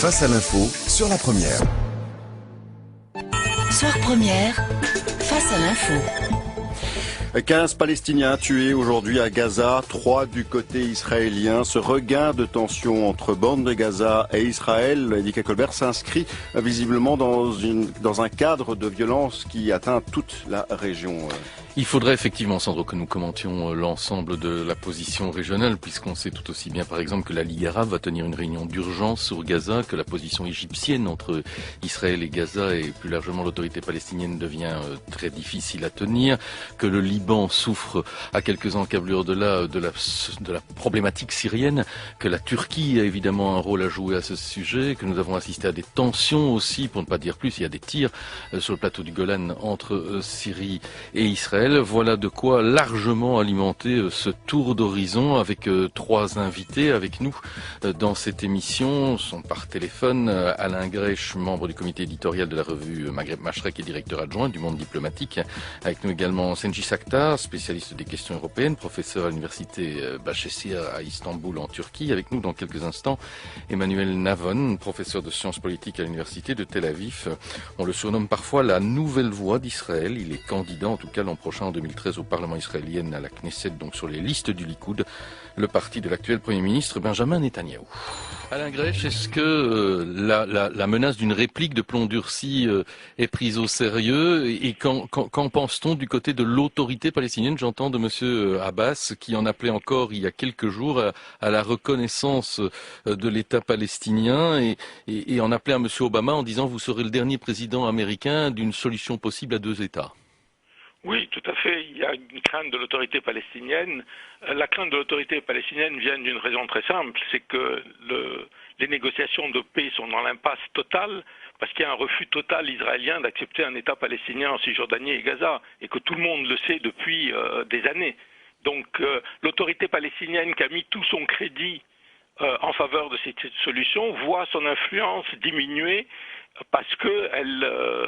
Face à l'info sur la première. Soir première, face à l'info. 15 Palestiniens tués aujourd'hui à Gaza, 3 du côté israélien. Ce regain de tension entre bande de Gaza et Israël, Edika Colbert, s'inscrit visiblement dans un cadre de violence qui atteint toute la région. Il faudrait effectivement, Sandro, que nous commentions l'ensemble de la position régionale, puisqu'on sait tout aussi bien, par exemple, que la Ligue arabe va tenir une réunion d'urgence sur Gaza, que la position égyptienne entre Israël et Gaza et plus largement l'autorité palestinienne devient très difficile à tenir, que le Liban souffre à quelques encablures de la problématique syrienne, que la Turquie a évidemment un rôle à jouer à ce sujet, que nous avons assisté à des tensions aussi, pour ne pas dire plus, il y a des tirs sur le plateau du Golan entre Syrie et Israël. Voilà de quoi largement alimenter ce tour d'horizon avec 3 invités avec nous dans cette émission. Sont par téléphone Alain Grech, membre du comité éditorial de la revue Maghreb Mashrek et directeur adjoint du Monde diplomatique. Avec nous également Senci Saktar, spécialiste des questions européennes, professeur à l'université Bahçeşehir à Istanbul en Turquie. Avec nous dans quelques instants Emmanuel Navon, professeur de sciences politiques à l'université de Tel Aviv. On le surnomme parfois la nouvelle voix d'Israël. Il est candidat en tout cas l'an prochain en 2013 au Parlement israélien à la Knesset, donc sur les listes du Likoud, le parti de l'actuel Premier ministre Benjamin Netanyahou. Alain Grech, est-ce que la menace d'une réplique de plomb durci est prise au sérieux et qu'en pense-t-on du côté de l'autorité palestinienne? J'entends de monsieur Abbas qui en appelait encore il y a quelques jours à la reconnaissance de l'État palestinien et en appelait à monsieur Obama en disant vous serez le dernier président américain d'une solution possible à 2 États. Oui, tout à fait. Il y a une crainte de l'autorité palestinienne. La crainte de l'autorité palestinienne vient d'une raison très simple, c'est que les négociations de paix sont dans l'impasse totale parce qu'il y a un refus total israélien d'accepter un État palestinien en Cisjordanie et Gaza, et que tout le monde le sait depuis des années. Donc l'autorité palestinienne qui a mis tout son crédit en faveur de cette solution voit son influence diminuer parce qu'elle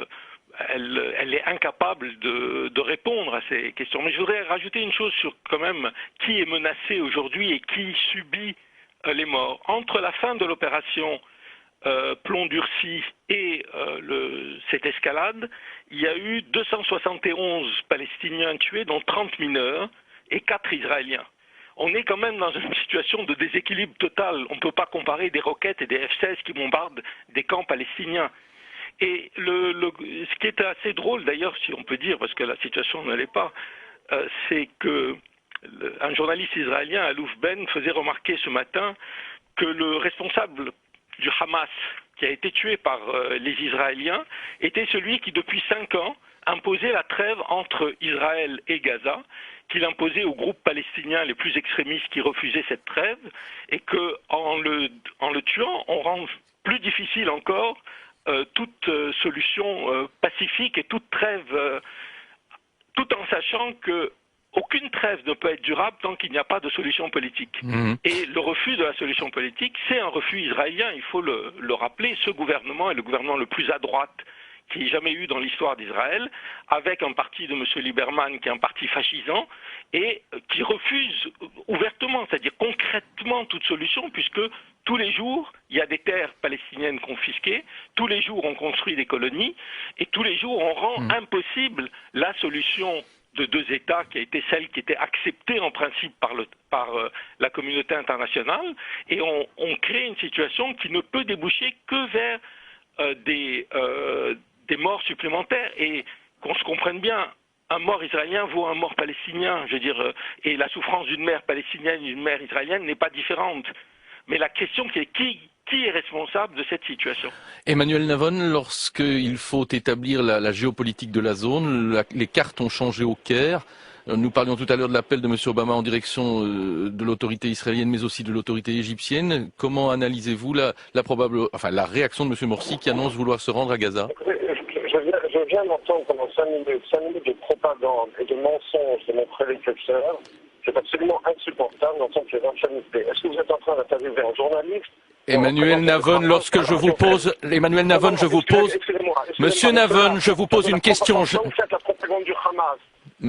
est incapable de répondre à ces questions. Mais je voudrais rajouter une chose sur quand même qui est menacé aujourd'hui et qui subit les morts. Entre la fin de l'opération plomb durci et cette escalade, il y a eu 271 Palestiniens tués, dont 30 mineurs et 4 Israéliens. On est quand même dans une situation de déséquilibre total. On ne peut pas comparer des roquettes et des F-16 qui bombardent des camps palestiniens. Et ce qui est assez drôle d'ailleurs, si on peut dire, parce que la situation ne l'est pas, c'est que un journaliste israélien, Alouf Ben, faisait remarquer ce matin que le responsable du Hamas, qui a été tué par les Israéliens, était celui qui depuis 5 ans imposait la trêve entre Israël et Gaza, qu'il imposait aux groupes palestiniens les plus extrémistes qui refusaient cette trêve, et qu'en le tuant, on rend plus difficile encore toute solution pacifique et toute trêve, tout en sachant qu'aucune trêve ne peut être durable tant qu'il n'y a pas de solution politique. Et le refus de la solution politique, c'est un refus israélien, il faut le rappeler. Ce gouvernement est le gouvernement le plus à droite qu'il n'y ait jamais eu dans l'histoire d'Israël, avec un parti de M. Lieberman qui est un parti fascisant et qui refuse ouvertement, c'est-à-dire concrètement toute solution, puisque tous les jours, il y a des terres palestiniennes confisquées, tous les jours on construit des colonies, et tous les jours on rend impossible la solution de 2 États qui a été celle qui était acceptée en principe par la communauté internationale, et on crée une situation qui ne peut déboucher que vers des morts supplémentaires, et qu'on se comprenne bien, un mort israélien vaut un mort palestinien, je veux dire, et la souffrance d'une mère palestinienne et d'une mère israélienne n'est pas différente. Mais la question qui est qui est responsable de cette situation? Emmanuel Navon, lorsqu'il faut établir la géopolitique de la zone, les cartes ont changé au Caire. Nous parlions tout à l'heure de l'appel de M. Obama en direction de l'autorité israélienne, mais aussi de l'autorité égyptienne. Comment analysez-vous la réaction de M. Morsi qui annonce vouloir se rendre à Gaza? Je viens d'entendre pendant 5 minutes de propagande et de mensonges de mon prédécesseur. C'est absolument insupportable d'entendre ces infamités. Est-ce que vous êtes en train d'interviewer un journaliste? Emmanuel Navon, Monsieur Navon, je vous pose une question. La propagande du Hamas.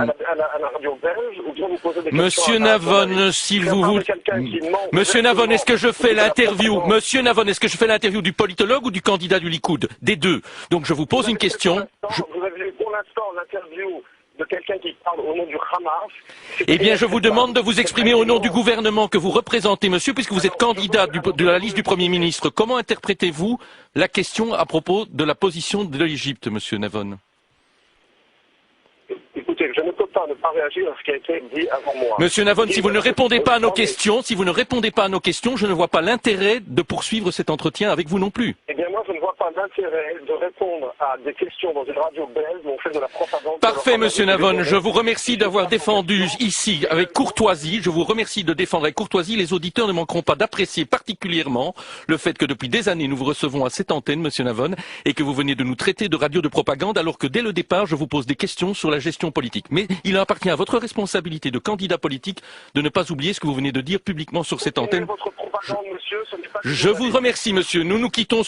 à la radio belge ou bien vous posez des questions Monsieur Navon, s'il vous voulez. Monsieur Navon, est-ce que je fais l'interview? Monsieur Navon, est-ce que je fais l'interview du politologue ou du candidat du Likoud? Des deux. Donc je vous pose une question. Vous avez eu pour l'instant l'interview de quelqu'un qui parle au nom du Hamas. Eh bien, je vous demande de vous exprimer au nom du gouvernement que vous représentez, monsieur, puisque vous êtes candidat de la liste du Premier ministre. Comment interprétez-vous la question à propos de la position de l'Égypte, monsieur Navon? Écoutez, je ne peux pas ne pas réagir à ce qui a été dit avant moi. Monsieur Navon, si vous ne répondez pas à nos questions, je ne vois pas l'intérêt de poursuivre cet entretien avec vous non plus. Eh bien, moi, je ne vois pas l'intérêt de répondre à des questions dans une radio belge où on fait de la propagande. Parfait, monsieur Navon. Je vous remercie d'avoir défendu ici, avec courtoisie, je vous remercie de défendre avec courtoisie. Les auditeurs ne manqueront pas d'apprécier particulièrement le fait que depuis des années, nous vous recevons à cette antenne, monsieur Navon, et que vous venez de nous traiter de radio de propagande, alors que dès le départ, je vous pose des questions sur la gestion politique. Mais il appartient à votre responsabilité de candidat politique de ne pas oublier ce que vous venez de dire publiquement sur cette antenne. Je vous remercie, monsieur. Nous nous quittons.